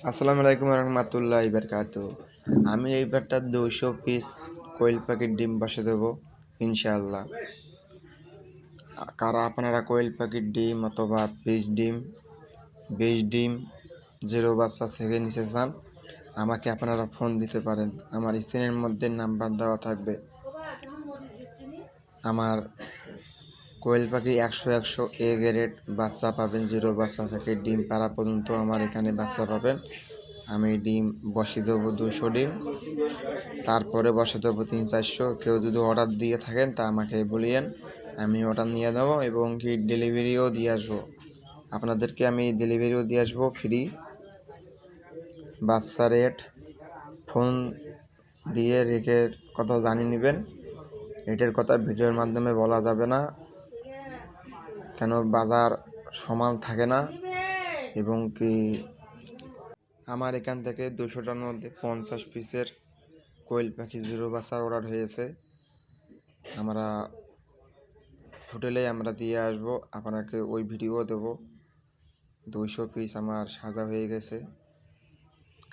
আসসালামু আলাইকুম রহমতুল্লাহি বারকাতুহু। আমি এইবারটা 200 পিস কোয়েল পাখির ডিম বসে দেবো ইনশাআল্লাহ। কারা আপনারা কোয়েল পাখির ডিম অথবা বীজ ডিম জিরো বাচ্চা থেকে নিতে চান, আমাকে আপনারা ফোন দিতে পারেন। আমার স্ক্রিনের মধ্যে নাম্বার দেওয়া থাকবে। আমার কোয়েল পাখি 100 এ গ্রেড বাচ্চা পাবেন, জিরো বাচ্চা থেকে ডিম পাড়া পর্যন্ত আমার এখানে বাচ্চা পাবেন। আমি ডিম বসিয়ে দেবো 200 ডিম, তারপরে বসে দেবো 300-400। কেউ যদি অর্ডার দিয়ে থাকেন তা আমাকে বলিয়েন, আমি অর্ডার নিয়ে দেবো এবং কি ডেলিভারিও দিয়ে আসবো। আপনাদেরকে আমি ডেলিভারিও দিয়ে আসবো ফ্রি। বাচ্চা রেট ফোন দিয়ে রেটের কথা জানিয়ে নেবেন। রেটের কথা ভিডিওর মাধ্যমে বলা যাবে না, কেন বাজার সমান থাকে না। এবং কি আমার এখান থেকে 200টার মধ্যে 50 পিসের কোয়েল পাখি জিরো বাচ্চার অর্ডার হয়েছে। আমরা হোটেলে আমরা দিয়ে আসবো, আপনাকে ওই ভিডিও দেবো। 200 পিস আমার সাজা হয়ে গেছে,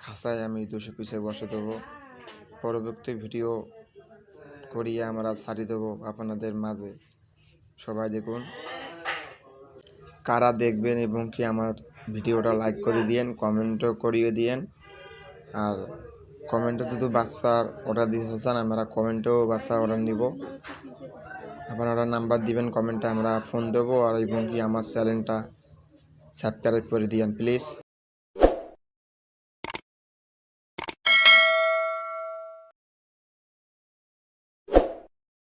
খাঁচায় আমি 200 পিসে বসে দেবো। পরবর্তী ভিডিও করিয়ে আমরা ছাড়িয়ে দেবো আপনাদের মাঝে। সবাই দেখুন, কারা দেখবেন এবং কি আমার ভিডিওটা লাইক করে দিয়েন, কমেন্টও করিয়ে দিয়েন। আর কমেন্টে যদি বাচ্চার অর্ডার দিতে চান, আমরা কমেন্টেও বাচ্চার অর্ডার নিব। আপনারা নাম্বার দিবেন কমেন্টে, আমরা ফোন দেবো। আর এবং কি আমার চ্যানেলটা সাবস্ক্রাইব করে দিয়েন প্লিজ।